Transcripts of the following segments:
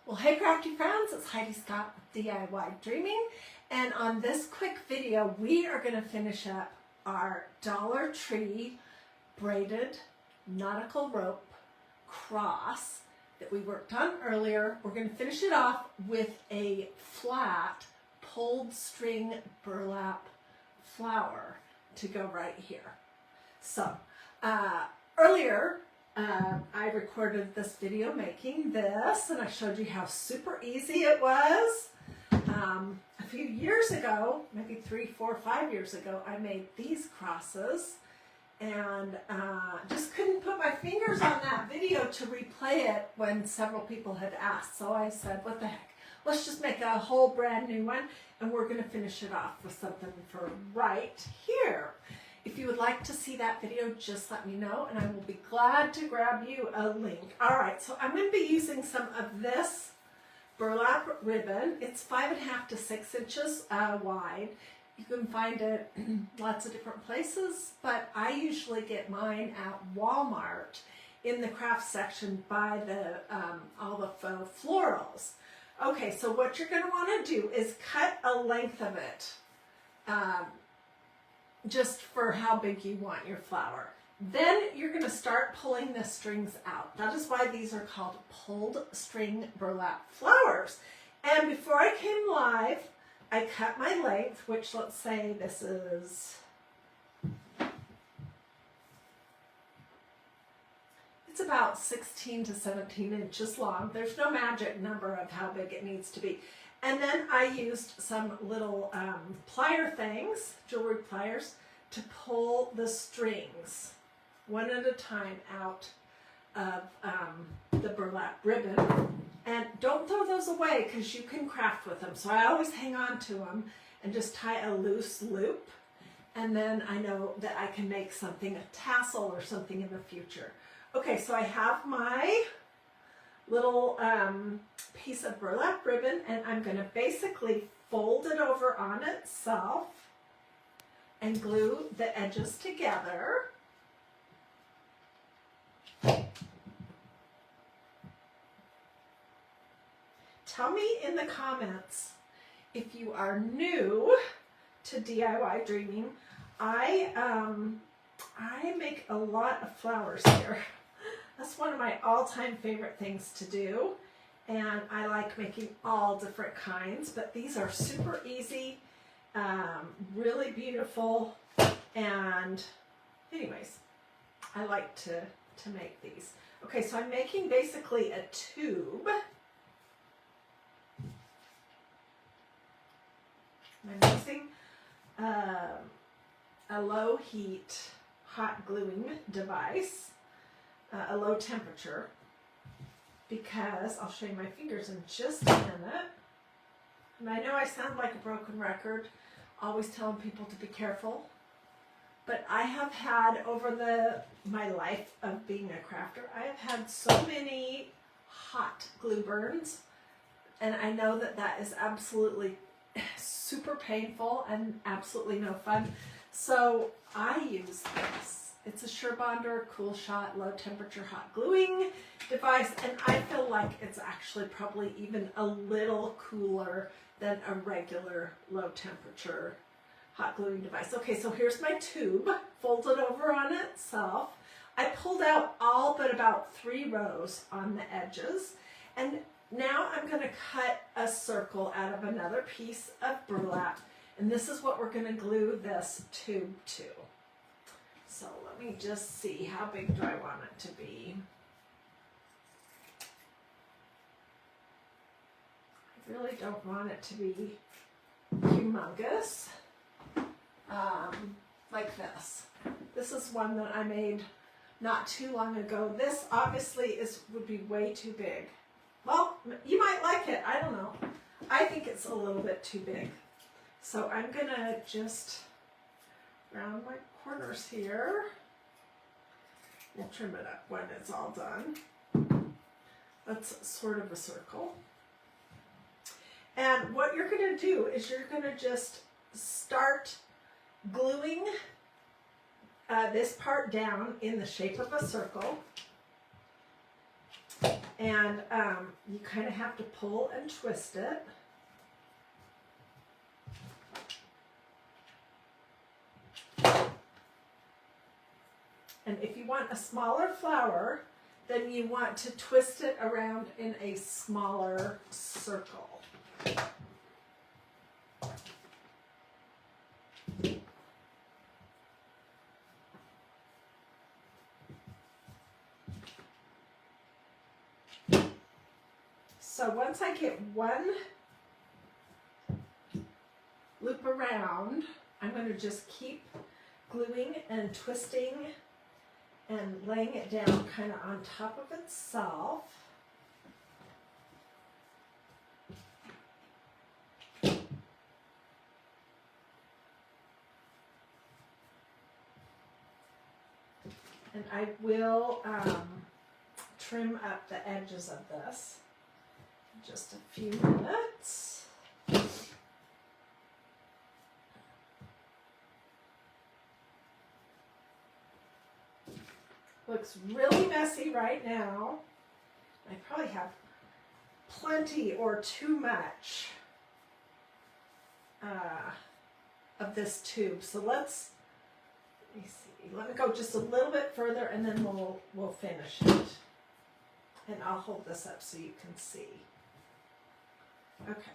Well, hey crafty friends, it's Hiedi Scott with DIY Dreaming, and on this quick video we are going to finish up our Dollar Tree braided nautical rope cross that we worked on earlier. We're going to finish it off with a flat pulled string burlap flower to go right here. So earlier I recorded this video making this, and I showed you how super easy it was. A few years ago, maybe 3, 4, 5 years ago, I made these crosses and just couldn't put my fingers on that video to replay it when several people had asked. So I said, what the heck, let's just make a whole brand new one, and we're going to finish it off with something for right here. If you would like to see that video, just let me know and I will be glad to grab you a link. All right, so I'm going to be using some of this burlap ribbon. It's 5.5 to 6 inches wide. You can find it lots of different places, but I usually get mine at Walmart in the craft section by the all the faux florals. Okay, so what you're going to want to do is cut a length of it. Just for how big you want your flower. Then you're going to start pulling the strings out. That is why these are called pulled string burlap flowers. And before I came live, I cut my length, which let's say this is, it's about 16 to 17 inches long. There's no magic number of how big it needs to be. And then I used some little plier things, jewelry pliers, to pull the strings one at a time out of the burlap ribbon. And don't throw those away because you can craft with them. So I always hang on to them and just tie a loose loop. And then I know that I can make something, a tassel or something in the future. Okay, so I have my little piece of burlap ribbon, and I'm going to basically fold it over on itself and glue the edges together. Tell me in the comments if you are new to DIY Dreaming. I make a lot of flowers here. That's one of my all-time favorite things to do, and I like making all different kinds, but these are super easy, really beautiful, and anyways, I like to make these. Okay, so I'm making basically a tube. I'm using a low heat hot gluing device. A low temperature, because I'll show you my fingers in just a minute. And I know I sound like a broken record, always telling people to be careful, but I have had over my life of being a crafter, I have had so many hot glue burns, and I know that that is absolutely super painful and absolutely no fun. So I use this. It's a SureBonder Cool Shot low temperature hot gluing device, and I feel like it's actually probably even a little cooler than a regular low temperature hot gluing device. Okay, so here's my tube folded over on itself. I pulled out all but about 3 rows on the edges, and now I'm going to cut a circle out of another piece of burlap, and this is what we're going to glue this tube to. So let me just see, how big do I want it to be? I really don't want it to be humongous, like this. This is one that I made not too long ago. This obviously would be way too big. Well, you might like it, I don't know. I think it's a little bit too big. So I'm gonna just round my corners here. We'll trim it up when it's all done. That's sort of a circle. And what you're going to do is you're going to just start gluing this part down in the shape of a circle. And you kind of have to pull and twist it. And if you want a smaller flower, then you want to twist it around in a smaller circle. So once I get one loop around, I'm going to just keep gluing and twisting and laying it down kind of on top of itself. And I will trim up the edges of this in just a few minutes. Looks really messy right now. I probably have plenty or too much of this tube. So let me see. Let me go just a little bit further and then we'll finish it. And I'll hold this up so you can see. Okay.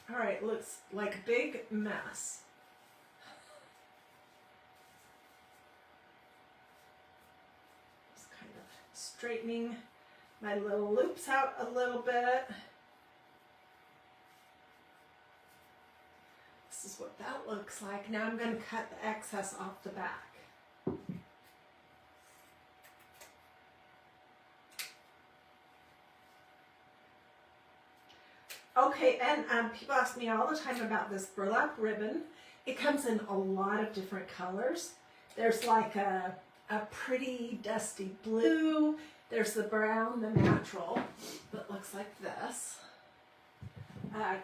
All right, looks like a big mess. Just kind of straightening my little loops out a little bit. This is what that looks like. Now I'm going to cut the excess off the back. Okay, and people ask me all the time about this burlap ribbon. It comes in a lot of different colors. There's like a pretty dusty blue. There's the brown, the natural, that looks like this.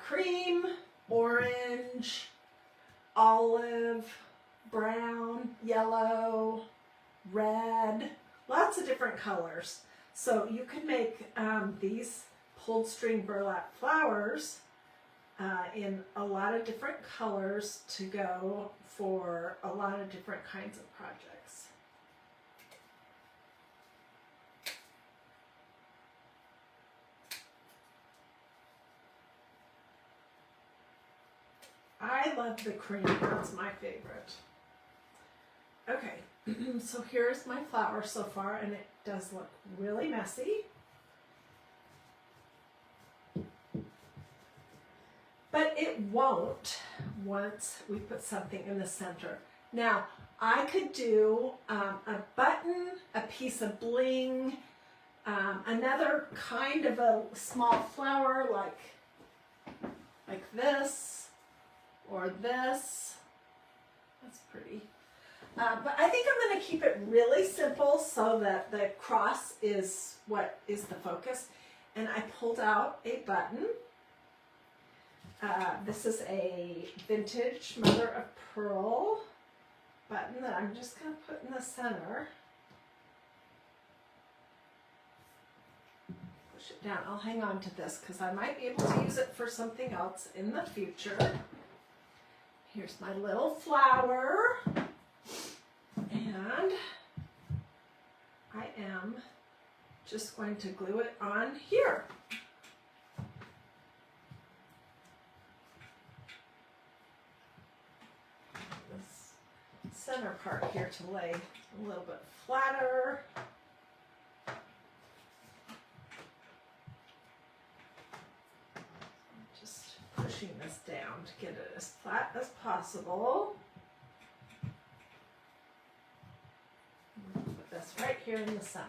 Cream, orange, olive, brown, yellow, red, lots of different colors. So you can make these pulled string burlap flowers in a lot of different colors to go for a lot of different kinds of projects. I love the cream, that's my favorite. Okay, so here's my flower so far, and it does look really messy. But it won't once we put something in the center. Now, I could do a button, a piece of bling, another kind of a small flower like this or this. That's pretty. But I think I'm going to keep it really simple so that the cross is what is the focus. And I pulled out a button. This is a vintage mother of pearl button that I'm just going to put in the center. Push it down. I'll hang on to this because I might be able to use it for something else in the future. Here's my little flower. And I am just going to glue it on here. Center part here to lay a little bit flatter. Just pushing this down to get it as flat as possible. Put this right here in the center.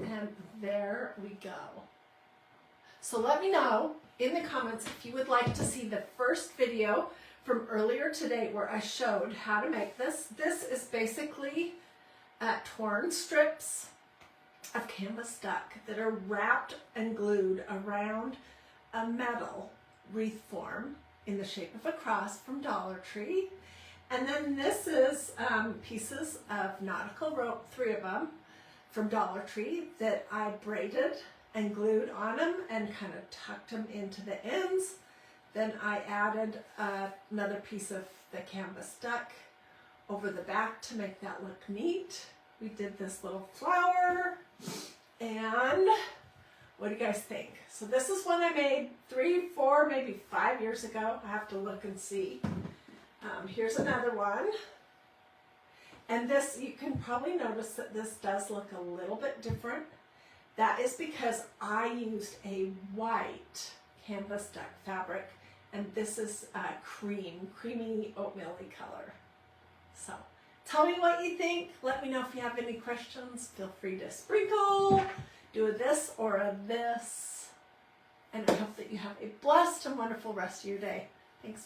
And there we go. So let me know in the comments if you would like to see the first video from earlier today where I showed how to make this. This is basically torn strips of canvas duck that are wrapped and glued around a metal wreath form in the shape of a cross from Dollar Tree. And then this is pieces of nautical rope, 3 of them, from Dollar Tree that I braided and glued on them and kind of tucked them into the ends. Then I added another piece of the canvas duck over the back to make that look neat. We did this little flower, and what do you guys think? So this is one I made 3, 4, maybe 5 years ago. I have to look and see. Here's another one. And this, you can probably notice that this does look a little bit different. That is because I used a white canvas duck fabric, and this is creamy oatmeal-y color. So tell me what you think. Let me know if you have any questions. Feel free to sprinkle, do a this or a this. And I hope that you have a blessed and wonderful rest of your day. Thanks.